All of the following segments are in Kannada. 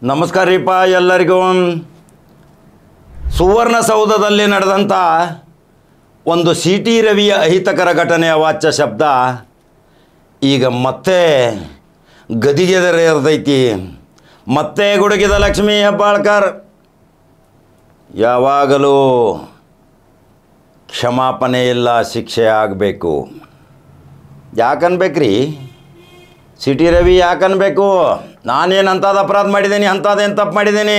ನಮಸ್ಕಾರ ರೀಪ ಎಲ್ಲರಿಗೂ. ಸುವರ್ಣಸೌಧದಲ್ಲಿ ನಡೆದಂಥ ಒಂದು ಸಿ ಟಿ ರವಿಯ ಅಹಿತಕರ ಘಟನೆಯ ವಾಚ್ಯ ಶಬ್ದ ಈಗ ಮತ್ತೆ ಗದಿಗೆದರೇರ್ತೈತಿ. ಮತ್ತೆ ಗುಡುಗಿದ ಲಕ್ಷ್ಮೀ ಹೆಬ್ಬಾಳ್ಕರ್ ಯಾವಾಗಲೂ ಕ್ಷಮಾಪಣೆ ಇಲ್ಲ, ಶಿಕ್ಷೆ ಆಗಬೇಕು. ಯಾಕನ್ಬೇಕ್ರಿ? ಸಿ ಟಿ ರವಿ ಯಾಕನ್ಬೇಕು? ನಾನೇನು ಅಂಥದ್ದು ಅಪರಾಧ ಮಾಡಿದ್ದೀನಿ, ಅಂಥದ್ದೇನು ತಪ್ಪು ಮಾಡಿದ್ದೀನಿ?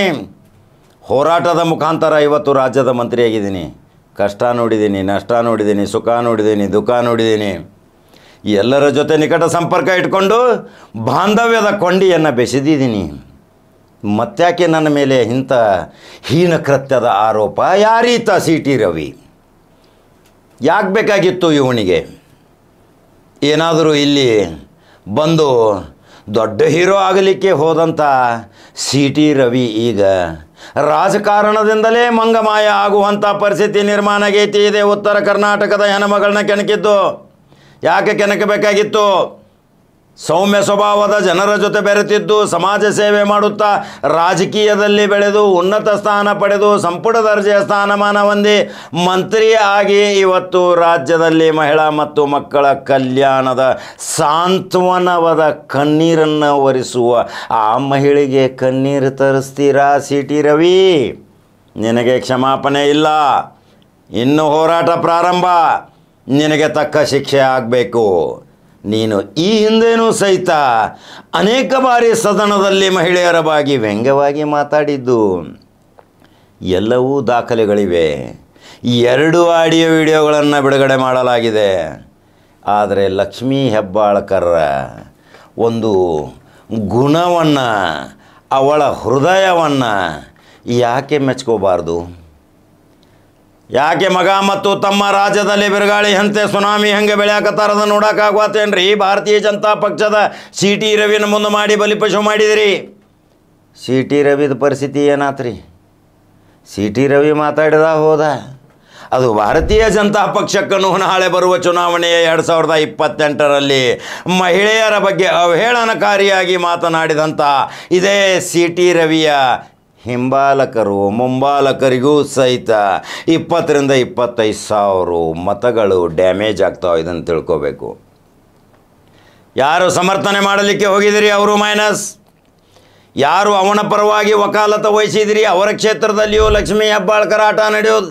ಹೋರಾಟದ ಮುಖಾಂತರ ಇವತ್ತು ರಾಜ್ಯದ ಮಂತ್ರಿಯಾಗಿದ್ದೀನಿ. ಕಷ್ಟ ನೋಡಿದ್ದೀನಿ, ನಷ್ಟ ನೋಡಿದ್ದೀನಿ, ಸುಖ ನೋಡಿದ್ದೀನಿ, ದುಃಖ ನೋಡಿದ್ದೀನಿ. ಎಲ್ಲರ ಜೊತೆ ನಿಕಟ ಸಂಪರ್ಕ ಇಟ್ಕೊಂಡು ಬಾಂಧವ್ಯದ ಕೊಂಡಿಯನ್ನು ಬೆಸೆದಿದ್ದೀನಿ. ಮತ್ತ್ಯಾಕೆ ನನ್ನ ಮೇಲೆ ಇಂಥ ಹೀನ ಕೃತ್ಯದ ಆರೋಪ? ಯಾರೀತ ಸಿ ಟಿ ರವಿ? ಯಾಕೆ ಬೇಕಾಗಿತ್ತು ಇವನಿಗೆ? ಏನಾದರೂ ಇಲ್ಲಿ ಬಂದು ದೊಡ್ಡ ಹೀರೋ ಆಗಲಿಕ್ಕೆ ಹೋದಂಥ ಸಿ ಟಿ ರವಿ ಈಗ ರಾಜಕಾರಣದಿಂದಲೇ ಮಂಗಮಾಯ ಆಗುವಂಥ ಪರಿಸ್ಥಿತಿ ನಿರ್ಮಾಣ ಆಗೈತಿ. ಇದೆ ಉತ್ತರ ಕರ್ನಾಟಕದ ಹೆಣ್ಣುಮಗಳನ್ನ ಕೆಣಕಿದ್ದು ಯಾಕೆ ಕೆಣಕಬೇಕಾಗಿತ್ತು? ಸೌಮ್ಯ ಸ್ವಭಾವದ ಜನರ ಜೊತೆ ಬೆರೆತಿದ್ದು, ಸಮಾಜ ಸೇವೆ ಮಾಡುತ್ತಾ ರಾಜಕೀಯದಲ್ಲಿ ಬೆಳೆದು ಉನ್ನತ ಸ್ಥಾನ ಪಡೆದು ಸಂಪುಟ ದರ್ಜೆಯ ಸ್ಥಾನಮಾನ ಹೊಂದಿ ಮಂತ್ರಿ ಆಗಿ ಇವತ್ತು ರಾಜ್ಯದಲ್ಲಿ ಮಹಿಳಾ ಮತ್ತು ಮಕ್ಕಳ ಕಲ್ಯಾಣದ ಸಾಂತ್ವನವಾದ ಕಣ್ಣೀರನ್ನು ಒರೆಸುವ ಆ ಮಹಿಳೆಗೆ ಕಣ್ಣೀರು ತರಿಸ್ತೀರಾ ಸಿ ಟಿ ರವಿ? ನಿನಗೆ ಕ್ಷಮಾಪಣೆ ಇಲ್ಲ, ಇನ್ನು ಹೋರಾಟ ಪ್ರಾರಂಭ. ನಿನಗೆ ತಕ್ಕ ಶಿಕ್ಷೆ ಆಗಬೇಕು. ನೀನು ಈ ಹಿಂದೆನೂ ಸಹಿತ ಅನೇಕ ಬಾರಿ ಸದನದಲ್ಲಿ ಮಹಿಳೆಯರ ಬಗ್ಗೆ ವ್ಯಂಗ್ಯವಾಗಿ ಮಾತಾಡಿದ್ದು ಎಲ್ಲವೂ ದಾಖಲೆಗಳಿವೆ. 2 ಆಡಿಯೋ ವಿಡಿಯೋಗಳನ್ನು ಬಿಡುಗಡೆ ಮಾಡಲಾಗಿದೆ. ಆದರೆ ಲಕ್ಷ್ಮೀ ಹೆಬ್ಬಾಳ್ಕರ್ ಒಂದು ಗುಣವನ್ನು, ಅವಳ ಹೃದಯವನ್ನು ಯಾಕೆ ಮೆಚ್ಕೋಬಾರ್ದು? ಯಾಕೆ ಮಗ ಮತ್ತು ತಮ್ಮ ರಾಜ್ಯದಲ್ಲಿ ಬಿರುಗಾಳಿ ಹಂತೆ ಸುನಾಮಿ ಹಂಗೆ ಬೆಳೆಯಾಕತ್ತಾರದ ನೋಡೋಕ್ಕಾಗ್ವಾತೇನ್ರಿ? ಭಾರತೀಯ ಜನತಾ ಪಕ್ಷದ ಸಿ ಟಿ ರವಿನ ಮುಂದೆ ಮಾಡಿ ಬಲಿಪಶು ಮಾಡಿದಿರಿ. ಸಿ ಟಿ ರವಿದ ಪರಿಸ್ಥಿತಿ ಏನಾತ್ರಿ? ಸಿ ಟಿ ರವಿ ಮಾತಾಡಿದ ಹೋದ. ಅದು ಭಾರತೀಯ ಜನತಾ ಪಕ್ಷಕ್ಕೂ ನಾಳೆ ಬರುವ ಚುನಾವಣೆಯ 2028ರಲ್ಲಿ ಮಹಿಳೆಯರ ಬಗ್ಗೆ ಅವಹೇಳನಕಾರಿಯಾಗಿ ಮಾತನಾಡಿದಂಥ ಇದೇ ಸಿ ಟಿ ರವಿಯ ಹಿಂಬಾಲಕರು ಮುಂಬಾಲಕರಿಗೂ ಸಹಿತ 20,000 to 25,000 ಮತಗಳು ಡ್ಯಾಮೇಜ್ ಆಗ್ತಾವೆ. ಇದನ್ನು ತಿಳ್ಕೋಬೇಕು. ಯಾರು ಸಮರ್ಥನೆ ಮಾಡಲಿಕ್ಕೆ ಹೋಗಿದಿರಿ ಅವರು ಮೈನಸ್. ಯಾರು ಅವನ ಪರವಾಗಿ ವಕಾಲತ ವಹಿಸಿದಿರಿ ಅವರ ಕ್ಷೇತ್ರದಲ್ಲಿಯೂ ಲಕ್ಷ್ಮೀ ಹೆಬ್ಬಾಳ್ಕರ್ ಆಟ ನಡೆಯೋದು.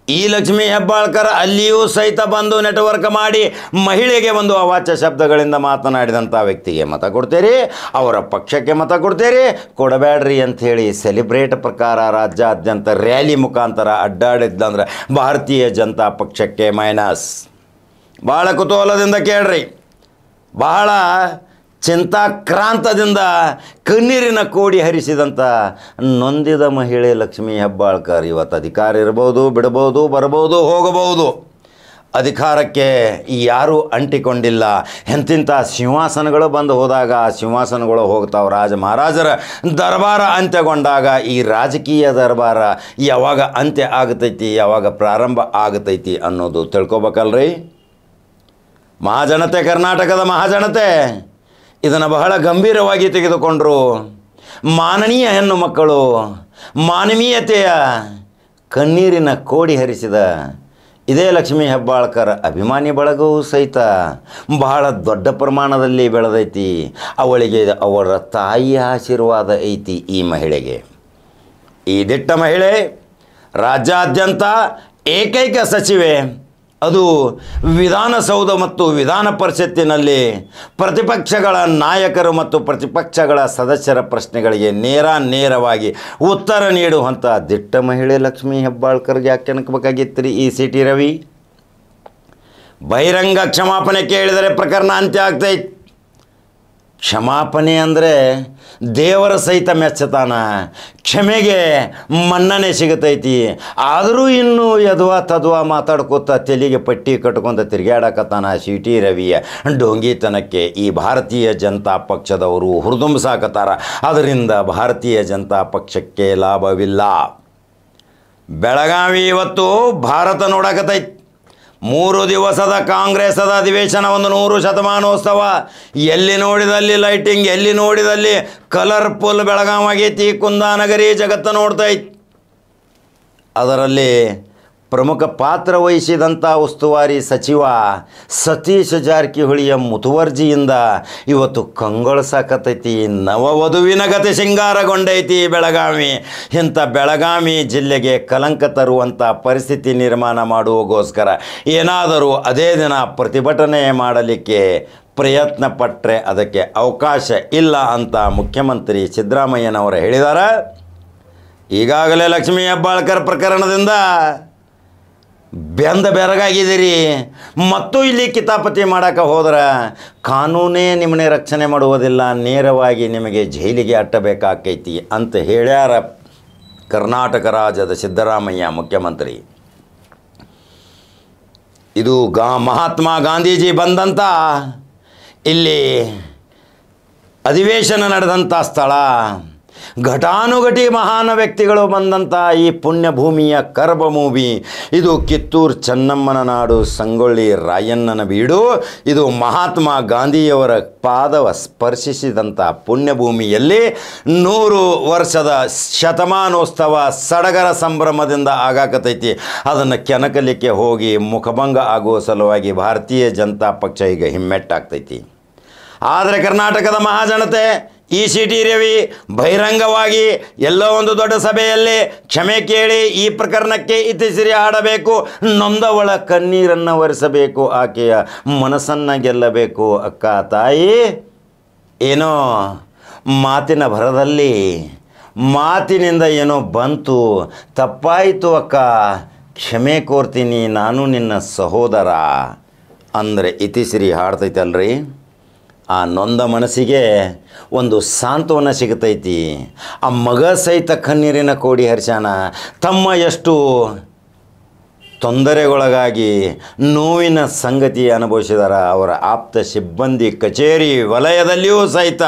ಈ ಲಕ್ಷ್ಮೀ ಹೆಬ್ಬಾಳ್ಕರ್ ಅಲ್ಲಿಯೂ ಸಹಿತ ಬಂದು ನೆಟ್ವರ್ಕ್ ಮಾಡಿ ಮಹಿಳೆಗೆ ಒಂದು ಅವಾಚ್ಯ ಶಬ್ದಗಳಿಂದ ಮಾತನಾಡಿದಂಥ ವ್ಯಕ್ತಿಗೆ ಮತ ಕೊಡ್ತೀರಿ, ಅವರ ಪಕ್ಷಕ್ಕೆ ಮತ ಕೊಡ್ತೀರಿ, ಕೊಡಬೇಡ್ರಿ ಅಂಥೇಳಿ ಸೆಲಿಬ್ರೇಟ್ ಪ್ರಕಾರ ರಾಜ್ಯಾದ್ಯಂತ ರ್ಯಾಲಿ ಮುಖಾಂತರ ಅಡ್ಡಾಡಿದ್ದಂದ್ರೆ ಭಾರತೀಯ ಜನತಾ ಪಕ್ಷಕ್ಕೆ ಮೈನಸ್. ಭಾಳ ಕುತೂಹಲದಿಂದ ಕೇಳ್ರಿ, ಬಹಳ ಚಿಂತಾಕ್ರಾಂತದಿಂದ ಕಣ್ಣೀರಿನ ಕೋಡಿ ಹರಿಸಿದಂಥ ನೊಂದಿದ ಮಹಿಳೆ ಲಕ್ಷ್ಮೀ ಹೆಬ್ಬಾಳ್ಕರ್ ಇವತ್ತು ಅಧಿಕಾರ ಇರ್ಬೋದು, ಬಿಡ್ಬೋದು, ಬರ್ಬೋದು, ಹೋಗಬಹುದು. ಅಧಿಕಾರಕ್ಕೆ ಯಾರೂ ಅಂಟಿಕೊಂಡಿಲ್ಲ. ಎಂತಿಂಥ ಸಿಂಹಾಸನಗಳು ಬಂದು ಹೋದಾಗ ಆ ಸಿಂಹಾಸನಗಳು ಹೋಗ್ತಾವೆ. ರಾಜ ಮಹಾರಾಜರ ದರ್ಬಾರ ಅಂತ್ಯಗೊಂಡಾಗ ಈ ರಾಜಕೀಯ ದರ್ಬಾರ ಯಾವಾಗ ಅಂತ್ಯ ಆಗ್ತೈತಿ, ಯಾವಾಗ ಪ್ರಾರಂಭ ಆಗ್ತೈತಿ ಅನ್ನೋದು ತಿಳ್ಕೊಬೇಕಲ್ರಿ ಮಹಾಜನತೆ. ಕರ್ನಾಟಕದ ಮಹಾಜನತೆ ಇದನ್ನು ಬಹಳ ಗಂಭೀರವಾಗಿ ತೆಗೆದುಕೊಂಡರು. ಮಾನನೀಯ ಹೆಣ್ಣು ಮಕ್ಕಳು ಮಾನವೀಯತೆಯ ಕಣ್ಣೀರಿನ ಕೋಡಿ ಹರಿಸಿದ ಇದೇ ಲಕ್ಷ್ಮೀ ಹೆಬ್ಬಾಳ್ಕರ್ ಅಭಿಮಾನಿ ಬಳಗವೂ ಸಹಿತ ಬಹಳ ದೊಡ್ಡ ಪ್ರಮಾಣದಲ್ಲಿ ಬೆಳೆದೈತಿ. ಅವಳಿಗೆ ಅವರ ತಾಯಿಯ ಆಶೀರ್ವಾದ ಐತಿ ಈ ಮಹಿಳೆಗೆ. ಈ ದಿಟ್ಟ ಮಹಿಳೆ ರಾಜ್ಯಾದ್ಯಂತ ಏಕೈಕ ಸಚಿವೆ. ಅದು ವಿಧಾನಸೌಧ ಮತ್ತು ವಿಧಾನ ಪರಿಷತ್ತಿನಲ್ಲಿ ಪ್ರತಿಪಕ್ಷಗಳ ನಾಯಕರು ಮತ್ತು ಪ್ರತಿಪಕ್ಷಗಳ ಸದಸ್ಯರ ಪ್ರಶ್ನೆಗಳಿಗೆ ನೇರವಾಗಿ ಉತ್ತರ ನೀಡುವಂಥ ದಿಟ್ಟ ಮಹಿಳೆ ಲಕ್ಷ್ಮೀ ಹೆಬ್ಬಾಳ್ಕರ್ಗೆ ಯಾಕೆ ಕೆಣಕಬೇಕಾಗಿತ್ತು ಈ ಸಿ ಟಿ ರವಿ? ಬಹಿರಂಗ ಕ್ಷಮಾಪಣೆ ಕೇಳಿದರೆ ಪ್ರಕರಣ ಅಂತ್ಯ ಆಗ್ತೈತಿ. ಕ್ಷಮಾಪಣೆ ಅಂದರೆ ದೇವರ ಸಹಿತ ಮೆಚ್ಚತಾನ, ಕ್ಷಮೆಗೆ ಮನ್ನಣೆ ಸಿಗತೈತಿ. ಆದರೂ ಇನ್ನೂ ಯದ್ವಾ ತದ್ವಾ ಮಾತಾಡ್ಕೋತ ತೆಲಿಗೆ ಪಟ್ಟಿ ಕಟ್ಕೊಂತ ತಿರುಗಾಡಕತ್ತಾನ ಸಿ ಟಿ ರವಿಯ ಡೋಂಗಿತನಕ್ಕೆ ಈ ಭಾರತೀಯ ಜನತಾ ಪಕ್ಷದವರು ಹುರಿದುಂಬಿಸಾಕತ್ತಾರ. ಅದರಿಂದ ಭಾರತೀಯ ಜನತಾ ಪಕ್ಷಕ್ಕೆ ಲಾಭವಿಲ್ಲ. ಬೆಳಗಾವಿ ಇವತ್ತು ಭಾರತ ನೋಡಕತ್ತೈತಿ. 3 ದಿವಸದ ಕಾಂಗ್ರೆಸ್ಸದ ಅಧಿವೇಶನ, ಒಂದು 100 ಶತಮಾನೋತ್ಸವ. ಎಲ್ಲಿ ನೋಡಿದಲ್ಲಿ ಲೈಟಿಂಗ್, ಎಲ್ಲಿ ನೋಡಿದಲ್ಲಿ ಕಲರ್ಫುಲ್ ಬೆಳಗಾವಿ ಆಗೈತಿ. ಕುಂದಾನಗರಿ ಜಗತ್ತು ನೋಡ್ತೈತಿ. ಅದರಲ್ಲಿ ಪ್ರಮುಖ ಪಾತ್ರ ವಹಿಸಿದಂಥ ಉಸ್ತುವಾರಿ ಸಚಿವ ಸತೀಶ್ ಜಾರಕಿಹೊಳಿಯ ಮುತುವರ್ಜಿಯಿಂದ ಇವತ್ತು ಕಂಗೊಳಿಸಾಕತ್ತೈತಿ. ನವವಧುವಿನ ಗತಿ ಶೃಂಗಾರಗೊಂಡೈತಿ ಬೆಳಗಾವಿ. ಇಂಥ ಬೆಳಗಾವಿ ಜಿಲ್ಲೆಗೆ ಕಲಂಕ ತರುವಂಥ ಪರಿಸ್ಥಿತಿ ನಿರ್ಮಾಣ ಮಾಡುವಗೋಸ್ಕರ ಏನಾದರೂ ಅದೇ ದಿನ ಪ್ರತಿಭಟನೆ ಮಾಡಲಿಕ್ಕೆ ಪ್ರಯತ್ನ ಪಟ್ಟರೆ ಅದಕ್ಕೆ ಅವಕಾಶ ಇಲ್ಲ ಅಂತ ಮುಖ್ಯಮಂತ್ರಿ ಸಿದ್ದರಾಮಯ್ಯನವರು ಹೇಳಿದ್ದಾರೆ. ಈಗಾಗಲೇ ಲಕ್ಷ್ಮೀ ಹೆಬ್ಬಾಳ್ಕರ್ ಪ್ರಕರಣದಿಂದ ಬೆರಗಾಗಿದ್ದೀರಿ. ಮತ್ತು ಇಲ್ಲಿ ಕಿತಾಪತಿ ಮಾಡೋಕೆ ಹೋದ್ರೆ ಕಾನೂನೇ ನಿಮ್ಮನ್ನೇ ರಕ್ಷಣೆ ಮಾಡುವುದಿಲ್ಲ, ನೇರವಾಗಿ ನಿಮಗೆ ಜೈಲಿಗೆ ಅಟ್ಟಬೇಕಾಕೈತಿ ಅಂತ ಹೇಳ್ಯಾರ ಕರ್ನಾಟಕ ರಾಜ್ಯದ ಸಿದ್ದರಾಮಯ್ಯ ಮುಖ್ಯಮಂತ್ರಿ. ಇದು ಮಹಾತ್ಮ ಗಾಂಧೀಜಿ ಬಂದಂಥ ಇಲ್ಲಿ ಅಧಿವೇಶನ ನಡೆದಂಥ ಸ್ಥಳ, ಘಟಾನುಘಟಿ ಮಹಾನ್ ವ್ಯಕ್ತಿಗಳು ಬಂದಂಥ ಈ ಪುಣ್ಯಭೂಮಿಯ ಕರ್ಬಭೂಮಿ. ಇದು ಕಿತ್ತೂರು ಚೆನ್ನಮ್ಮನ ನಾಡು, ಸಂಗೊಳ್ಳಿ ರಾಯಣ್ಣನ ಬೀಡು. ಇದು ಮಹಾತ್ಮ ಗಾಂಧಿಯವರ ಪಾದವ ಸ್ಪರ್ಶಿಸಿದಂಥ ಪುಣ್ಯಭೂಮಿಯಲ್ಲಿ 100 ವರ್ಷದ ಶತಮಾನೋತ್ಸವ ಸಡಗರ ಸಂಭ್ರಮದಿಂದ ಆಗಾಕತೈತಿ. ಅದನ್ನು ಕೆಣಕಲಿಕ್ಕೆ ಹೋಗಿ ಮುಖಭಂಗ ಆಗುವ ಸಲುವಾಗಿ ಭಾರತೀಯ ಜನತಾ ಪಕ್ಷ ಈಗ ಹಿಮ್ಮೆಟ್ಟಾಗ್ತೈತಿ. ಆದರೆ ಕರ್ನಾಟಕದ ಮಹಾಜನತೆ ಈ ಸಿ.ಟಿ. ರವಿ ಬಹಿರಂಗವಾಗಿ ಎಲ್ಲೋ ಒಂದು ದೊಡ್ಡ ಸಭೆಯಲ್ಲಿ ಕ್ಷಮೆ ಕೇಳಿ ಈ ಪ್ರಕರಣಕ್ಕೆ ಇತಿಶ್ರೀ ಹಾಡಬೇಕು, ನೊಂದವಳ ಕಣ್ಣೀರನ್ನು ಒರೆಸಬೇಕು, ಆಕೆಯ ಮನಸ್ಸನ್ನು ಗೆಲ್ಲಬೇಕು. ಅಕ್ಕ ತಾಯಿ ಏನೋ ಮಾತಿನ ಭರದಲ್ಲಿ ಮಾತಿನಿಂದ ಏನೋ ಬಂತು, ತಪ್ಪಾಯಿತು ಅಕ್ಕ, ಕ್ಷಮೆ ಕೋರ್ತೀನಿ, ನಾನು ನಿನ್ನ ಸಹೋದರ ಅಂದರೆ ಇತಿಶ್ರೀ ಹಾಡ್ತೈತಲ್ರಿ. ಆ ನೊಂದ ಮನಸ್ಸಿಗೆ ಒಂದು ಸಾಂತ್ವನ ಸಿಗುತ್ತೈತಿ. ಆ ಮಗ ಸಹಿತ ಕಣ್ಣೀರಿನ ಕೋಡಿ ಹರ್ಷಾನ. ತಮ್ಮ ಎಷ್ಟು ತೊಂದರೆಗೊಳಗಾಗಿ ನೋವಿನ ಸಂಗತಿ ಅನುಭವಿಸಿದಾರ. ಅವರ ಆಪ್ತ ಸಿಬ್ಬಂದಿ ಕಚೇರಿ ವಲಯದಲ್ಲಿಯೂ ಸಹಿತ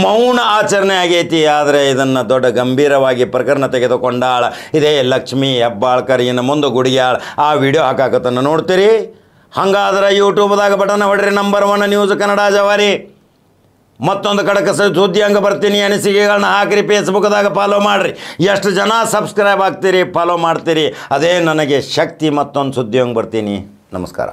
ಮೌನ ಆಚರಣೆ ಆಗೈತಿ. ಆದರೆ ಇದನ್ನು ದೊಡ್ಡ ಗಂಭೀರವಾಗಿ ಪ್ರಕರಣ ತೆಗೆದುಕೊಂಡಾಳ ಇದೇ ಲಕ್ಷ್ಮೀ ಹೆಬ್ಬಾಳ್ಕರ್. ಇನ್ನು ಮುಂದೆ ಗುಡಿಗ್ಯಾಳ ಆ ವಿಡಿಯೋ ಹಾಕಾಕತ್ತನ್ನು ನೋಡ್ತೀರಿ. ಹಂಗಾದ್ರೆ ಯೂಟ್ಯೂಬ್ದಾಗ ಬಟನ್ ಹೊಡ್ರಿ, ನಂಬರ್ 1 ನ್ಯೂಸ್ ಕನ್ನಡ ಜವಾರಿ. ಮತ್ತೊಂದು ಕಡಕ ಸುದ್ದಿ ಹಂಗೆ ಬರ್ತೀನಿ, ಅನಿಸಿಕೆಗಳನ್ನ ಹಾಕಿರಿ, ಫೇಸ್ಬುಕ್ದಾಗ ಫಾಲೋ ಮಾಡಿರಿ. ಎಷ್ಟು ಜನ ಸಬ್ಸ್ಕ್ರೈಬ್ ಆಗ್ತೀರಿ, ಫಾಲೋ ಮಾಡ್ತೀರಿ, ಅದೇ ನನಗೆ ಶಕ್ತಿ. ಮತ್ತೊಂದು ಸುದ್ದಿ ಹಂಗೆ ಬರ್ತೀನಿ. ನಮಸ್ಕಾರ.